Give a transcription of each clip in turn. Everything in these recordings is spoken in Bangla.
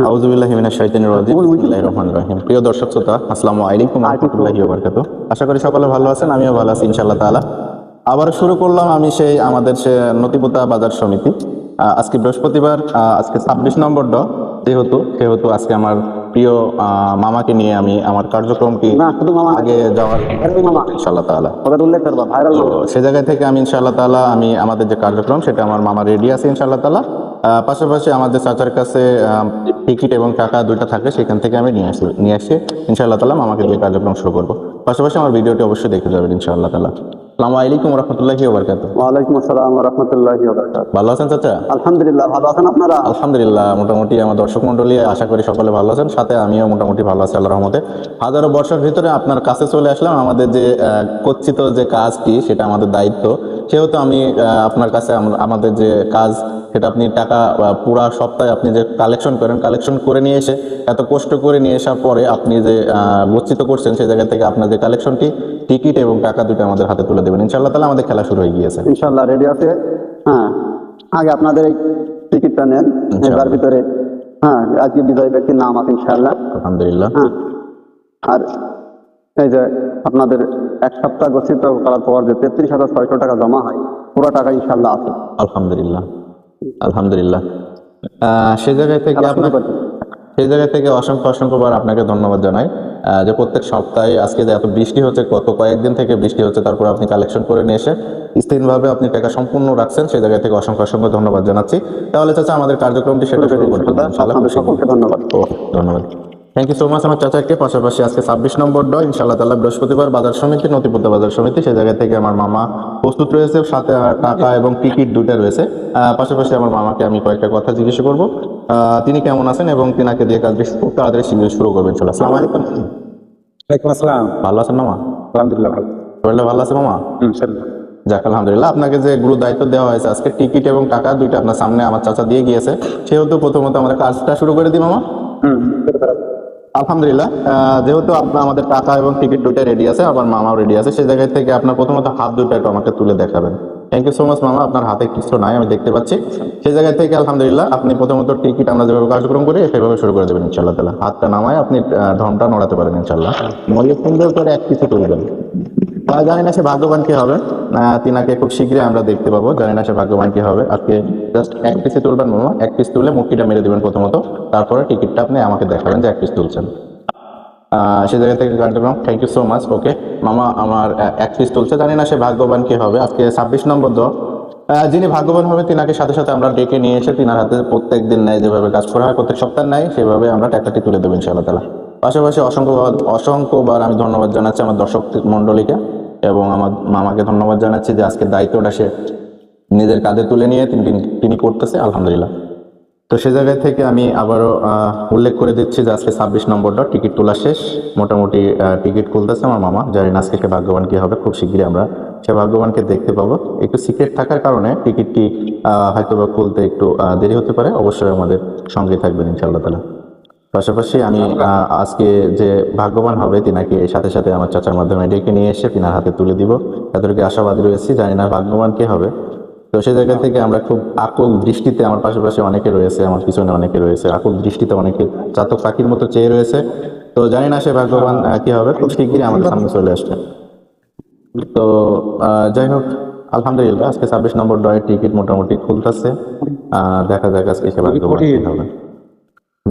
আউযুবিল্লাহি মিনাশ শাইতানির রাজিম। বিসমিল্লাহির রহমানির রহিম। প্রিয় দর্শক শ্রোতা, আসসালামু আলাইকুম ওয়া রাহমাতুল্লাহি ওয়া বারাকাতুহু। আশা করি সকলে ভালো আছেন, আমিও ভালো আছি ইনশাআল্লাহ তাআলা। আবার শুরু করলাম আমি সেই আমাদের সে নতিপুতা বাজার সমিতি। আজকে বৃহস্পতিবার, আজকে ২৬ নম্বর সেহেতু আজকে আমার প্রিয় মামাকে নিয়ে আমি আমার কার্যক্রমটি আগে যাওয়ার ইনশাআল্লাহ তাআলা। তো সে জায়গা থেকে আমি ইনশাআল্লাহ তাআলা আমি আমাদের যে কার্যক্রম সেটা আমার মামা রেডি আছে ইনশাআল্লাহ তাআলা। পাশাপাশি আমাদের চাচার কাছে টিকিট এবং টাকা দুইটা থাকে, সেখান থেকে আমি নিয়ে আসি ইনশাআল্লাহ তাআলা মামাকে দিয়ে কার্যক্রম শুরু করবো। পাশাপাশি আমার ভিডিওটি অবশ্যই দেখে যাবেন ইনশাআল্লাহ তাআলা। আসসালামু আলাইকুম ওয়া রাহমাতুল্লাহি ওয়া বারাকাতুহু। ওয়ালাইকুম আসসালাম ওয়া রাহমাতুল্লাহি ওয়া বারাকাতুহু। ভালো আছেন চাচা? আলহামদুলিল্লাহ, ভালো আছেন আপনারা? আলহামদুলিল্লাহ, মোটামুটি আমার দর্শক মন্ডলী আশা করি সকলে ভালো আছেন, সাথে আমিও মোটামুটি ভালো আছি আল্লাহর রহমতে। হাজারো বর্ষার ভিতরে আপনার কাছে চলে আসলাম। আমাদের যে কচ্ছিত যে কাজটি সেটা আমাদের দায়িত্ব, সেহেতু আমি আপনার কাছে আমাদের যে কাজ সেটা আপনি টাকা পুরা সপ্তাহে আপনি যে কালেকশন করে নিয়ে এসে এত কষ্ট করে নিয়ে আসার পরে আপনি যে গচ্ছিত করছেন সেই জায়গা থেকে আপনার যে কালেকশনটি, টিকিট এবং টাকা দুটো আমাদের হাতে তুলে দেবেন ইনশাআল্লাহ তাআলা। আমাদের খেলা শুরু হয়ে গিয়েছে ইনশাআল্লাহ, রেডি আছে। হ্যাঁ, আগে আপনাদের এই টিকিটটা নেন, এর ভিতরে হ্যাঁ আজকে বিজয়ী ব্যক্তির নাম আছে ইনশাআল্লাহ। আলহামদুলিল্লাহ। হ্যাঁ, আর এই যে আপনাদের এক সপ্তাহ গচ্ছিত করার পর যে ৩৩,৬০০ টাকা জমা হয়, পুরো টাকা ইনশাআল্লাহ আছে। আলহামদুলিল্লাহ, আলহামদুলিল্লাহ। সেই জায়গা থেকে অসংখ্যবার আপনাকে ধন্যবাদ জানাই যে প্রত্যেক সপ্তাহে আজকে যে এত বৃষ্টি হচ্ছে, গত কয়েকদিন থেকে বৃষ্টি হচ্ছে, তারপর আপনি কালেকশন করে নিয়ে এসে স্থিরভাবে আপনি টাকা সম্পূর্ণ রাখছেন, সেই জায়গা থেকে অসংখ্য ধন্যবাদ জানাচ্ছি। তাহলে চাচা আমাদের কার্যক্রমটি সেটা শুরু করতে সকলকে ধন্যবাদ। ধন্যবাদ। থ্যাংক ইউ সো মাচ আমার চাচাকে। পাশাপাশি আজকে ২৬ নম্বর ইনশাআল্লাহ তাআলা বৃহস্পতিবার বাজার সমিতি, নতিপুতা বাজার সমিতি, সেই জায়গা থেকে আমার মামা প্রস্তুত রয়েছে, সাথে টাকা এবং টিকিট দুইটা রয়েছে। পাশাপাশি আমার মামাকে আমি কয়েকটা কথা জিজ্ঞেস করবো, তিনি কেমন আছেন এবং তিনাকে দিয়ে কাজ খুব তাড়াতাড়ি শুরু করবেন। চলো, আসসালামু আলাইকুম। ওয়ালাইকুম আসসালাম। ভালো আছেন মামা? আলহামদুলিল্লাহ ভালো। শরীরটা ভালো আছে মামা? ইনশাআল্লাহ। যাক আলহামদুলিল্লাহ। আপনাকে যে গুরু দায়িত্ব দেওয়া হয়েছে আজকে টিকিট এবং টাকা দুইটা আপনার সামনে আমার চাচা দিয়ে গিয়েছে, সেহেতু প্রথমত আমাদের কাজটা শুরু করে দিই মামা। আলহামদুলিল্লাহ। যেহেতু আপনার আমাদের টাকা এবং টিকিট দুইটা রেডি আছে, আবার মামাও রেডি আছে, সেই জায়গা থেকে আপনার প্রথমত হাত দুটো একটু আমাকে তুলে দেখাবেন। থ্যাংক ইউ সো মাচ মামা। আপনার হাতে কিছু নাই আমি দেখতে পাচ্ছি, সেই জায়গা থেকে আলহামদুলিল্লাহ আপনি প্রথমত টিকিট আমরা যেভাবে কার্যক্রম করি সেভাবে শুরু করে দেবেন ইনশাআল্লাহ তাআলা। হাতটা নামায় আপনি ধমটা নড়াতে পারেন ইনশাআল্লাহ। মনে সুন্দর করে এক কিছু তুলবেন। জানি না সে ভাগ্যবান কি হবে, তিনাকে খুব শীঘ্রই আমরা দেখতে পাবো। জানি না সে ভাগ্যবান কি হবে। আজকে জাস্ট এক পিসে তুলবেন মামা, এক পিস তুলে মুক্তিটা মেরে দিবেন প্রথমত, তারপরে টিকিটটা আপনি আমাকে দেখাবেন যে এক পিস তুলছেন। সে জায়গা থেকে কার্যক্রম। Thank you so much. Okay মামা, আমার এক পিস তুলছে। জানি না সে ভাগ্যবান কি হবে। আজকে ২৬ নম্বর যিনি ভাগ্যবান হবে তিনাকে সাথে সাথে আমরা ডেকে নিয়ে এসে তিনার হাতে প্রত্যেক দিন নেয় যেভাবে কাজ করা হয়, প্রত্যেক সপ্তাহে নেয়, সেভাবে আমরা টাকাটি তুলে দেবো ইনশাআল্লাহ তাআলা। পাশাপাশি অসংখ্যবার আমি ধন্যবাদ জানাচ্ছি আমার দর্শক মণ্ডলীকে এবং আমার মামাকে ধন্যবাদ জানাচ্ছি যে আজকের দায়িত্বটা সে নিজের কাঁধে তুলে নিয়ে তিনি করতেছে আলহামদুলিল্লাহ। তো সে জায়গায় থেকে আমি আবারও উল্লেখ করে দিচ্ছি যে আজকে ২৬ নম্বরটা টিকিট তোলা শেষ, মোটামুটি টিকিট খুলতেছে আমার মামা। জানি না আজকে সে ভাগ্যবান কি হবে, খুব শীঘ্রই আমরা সে ভাগ্যবানকে দেখতে পাবো। একটু সিক্রেট থাকার কারণে টিকিটটি হয়তো বা খুলতে একটু দেরি হতে পারে, অবশ্যই আমাদের সঙ্গে থাকবেন ইনশাআল্লাহ তাআলা। পাশাপাশি আমি আজকে যে ভাগ্যবান হবে তিনাকে সাথে সাথে আমার চাচার মাধ্যমে ডেকে নিয়ে এসে তিনার হাতে তুলে দিব, তাদেরকে আশাবাদী রয়েছি। জানি না ভাগ্যবান কে হবে। তো সেই জায়গা থেকে আমরা খুব আকুল দৃষ্টিতে, আমার পাশাপাশি অনেকে রয়েছে, আমার পিছনে অনেকে রয়েছে, আকুল দৃষ্টিতে অনেকে চাতক পাখির মতো চেয়ে রয়েছে। তো জানি না সে ভাগ্যবান কি হবে, খুব শীঘ্রই আমাদের সামনে চলে আসবে। তো যাই হোক আলহামদুলিল্লাহ, আজকে ২৬ নম্বর ডয়ের টিকিট মোটামুটি খুলতেছে। দেখা যাক আজকে সে ভাগ্যবান কি হবে।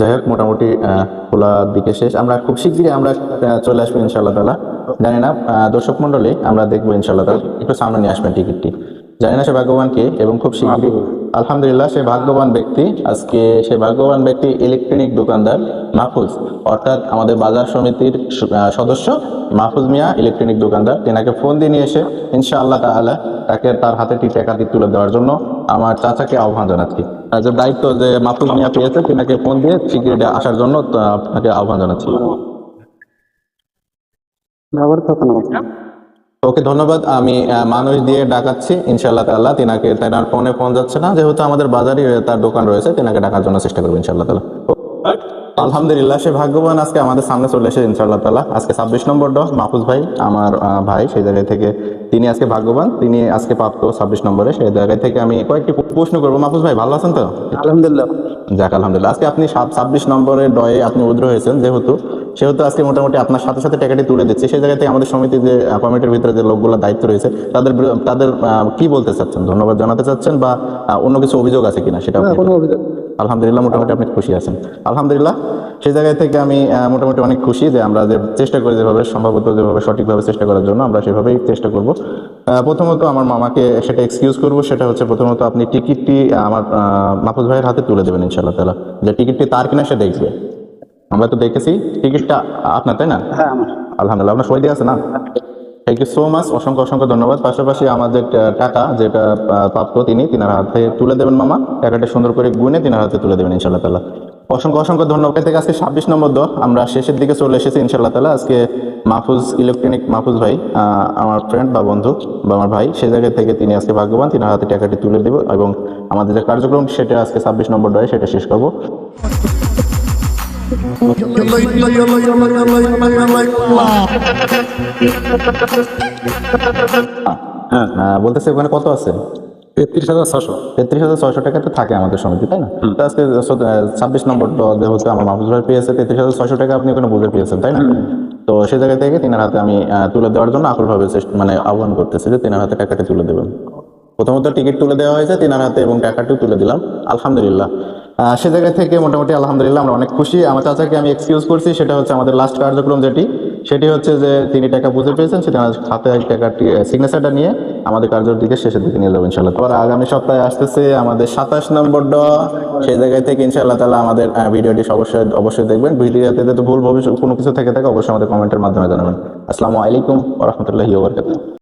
যাই হোক মোটামুটি খোলার দিকে শেষ। আমরা খুব শীঘ্রই আমরা চলে আসবো ইনশাআল্লাহ তাআলা। জানি না দর্শক মন্ডলী আমরা দেখবো ইনশাআল্লাহ তাআলা, একটু সামনে নিয়ে আসবেন টিকিটটি। জানি না সে ভাগ্যবান কে এবং খুব শীঘ্রই আলহামদুলিল্লাহ সে ভাগ্যবান ব্যক্তি। আজকে সে ভাগ্যবান ব্যক্তি ইলেকট্রনিক দোকানদার মাহফুজ, অর্থাৎ আমাদের বাজার সমিতির সদস্য মাহফুজ মিয়া ইলেকট্রনিক দোকানদার। তেনাকে ফোন দিয়ে নিয়ে এসে ইনশাআল্লাহ তাআলা তাকে তার হাতে টাকাটি তুলে দেওয়ার জন্য আমার চাচাকে আহ্বান জানাচ্ছি। যে দায়িত্ব যে মাহফুজ মিয়া পেয়েছে তেনাকে ফোন দিয়ে শীঘ্রই আসার জন্য আপনাকে আহ্বান জানাচ্ছি। ওকে ধন্যবাদ। আমি মানুষ দিয়ে ডাকাচ্ছি ইনশাআল্লাহ তাআলা। তিনাকে তেনার ফোনে ফোন যাচ্ছে না, যেহেতু আমাদের বাজারে তার দোকান রয়েছে, তেনাকে ডাকার জন্য চেষ্টা করবো ইনশাআল্লাহ তাআলা। আলহামদুলিল্লাহ, সে ভাগ্যবান আজকে আমাদের সামনে চলে এসে ইনশাআল্লাহ তাআলা। আজকে 26 নম্বর ড মাহফুজ ভাই, আমার ভাই, সেই জায়গায় থেকে তিনি আজকে ভাগ্যবান, তিনি আজকে প্রাপ্ত 26 নম্বরে। সেই জায়গায় থেকে আমি কয়েকটি প্রশ্ন করবো। মাহফুজ ভাই ভালো আছেন তো? আলহামদুলিল্লাহ। যাক আলহামদুলিল্লাহ। আজকে আপনি 26 নম্বরের ডয়ে আপনি উদ্র হয়েছেন, সেহেতু আজকে মোটামুটি আপনার সাথে সাথে টাকাটি তুলে দিচ্ছে। সেই জায়গা থেকে আমাদের সমিতির যে কমিটির ভিতরে যে লোকগুলো দায়িত্ব রয়েছে তাদের কি বলতে চাচ্ছেন, ধন্যবাদ জানাতে চাচ্ছেন, বা অন্য কিছু অভিযোগ আছে কিনা সেটা আপনি- কোনো অভিযোগ আলহামদুলিল্লাহ, মোটামুটি আপনি খুশি আছেন। আলহামদুলিল্লাহ, সেই জায়গায় থেকে আমি মোটামুটি অনেক খুশি যে আমরা যে চেষ্টা করি, যেভাবে সম্ভবত যেভাবে সঠিকভাবে চেষ্টা করার জন্য আমরা সেভাবেই চেষ্টা করব। প্রথমত আমার মামাকে সেটা এক্সকিউজ করব, সেটা হচ্ছে প্রথমত আপনি টিকিটটি আমার মাহফুজ ভাইয়ের হাতে তুলে দেবেন ইনশাআল্লাহ তাআলা। যে টিকিটটি তার কিনা সে দেখবে। আমরা তো দেখেছি টিকিটটা আপনার, তাই না? হ্যাঁ আমার। আলহামদুলিল্লাহ, আপনার সই দিয়ে আছে না? থ্যাংক ইউ সো মাচ, অসংখ্য অসংখ্য ধন্যবাদ। পাশাপাশি আমাদের টাকা যেটা প্রাপ্য তিনার হাতে তুলে দেবেন মামা। টাকাটা সুন্দর করে গুনে তিনার হাতে তুলে দেবেন ইনশাআল্লাহ তাআলা। অসংখ্য অসংখ্য ধন্যবাদ। থেকে আজকে 26 নম্বর আমরা শেষের দিকে চলে এসেছি ইনশাআল্লাহ তাআলা। আজকে মাহফুজ ইলেকট্রনিক মাহফুজ ভাই, আমার ফ্রেন্ড বা বন্ধু বা আমার ভাই, সেই জায়গা থেকে তিনি আজকে ভাগ্যবান, তিনার হাতে টাকাটি তুলে দেব এবং আমাদের যে কার্যক্রম সেটা আজকে 26 নম্বর ডয়ে সেটা শেষ করবো। বলতেছে ওখানে কত আছে? 33,600। 33,600 টাকা তো থাকে আমাদের সমিতি, তাই না? তো আজকে 26 নম্বর হচ্ছে আমার মাহফুজ ভাই পেয়েছে 33,600 টাকা, আপনি ওখানে বুঝে পেয়েছেন, তাই না? তো সে জায়গা থেকে তিনার হাতে আমি তুলে দেওয়ার জন্য আকুলভাবে মানে আহ্বান করতেছি যে তিনার হাতে টাকাটি তুলে দেবেন। প্রথমত টিকিট তুলে দেওয়া হয়েছে তিনার হাতে এবং টাকাটিও তুলে দিলাম আলহামদুলিল্লাহ। সে জায়গা থেকে মোটামুটি আলহামদুলিল্লাহ আমরা অনেক খুশি। আমার চাচাকে আমি এক্সকিউজ করছি, সেটা হচ্ছে আমাদের লাস্ট কার্যক্রম সেটি হচ্ছে যে তিনি টাকা বুঝে পেয়েছেন, সেটা হাতে টাকাটি সিগনেচারটা নিয়ে আমাদের কার্যটিকে শেষের দিকে নিয়ে যাবো ইনশাআল্লাহ। আবার আগামী সপ্তাহে আসতেছে আমাদের 27 নম্বর ড, সেই জায়গায় থেকে ইনশাআল্লাহ তাআলা আমাদের ভিডিওটি অবশ্যই দেখবেন। ভিডিওতে যদি ভুল ভবিষ্যৎ কোনো কিছু থেকে থাকে অবশ্যই আমাদের কমেন্টের মাধ্যমে জানাবেন। আসসালামু আলাইকুম ওয়া রাহমাতুল্লাহি ওয়া বারাকাতুহু।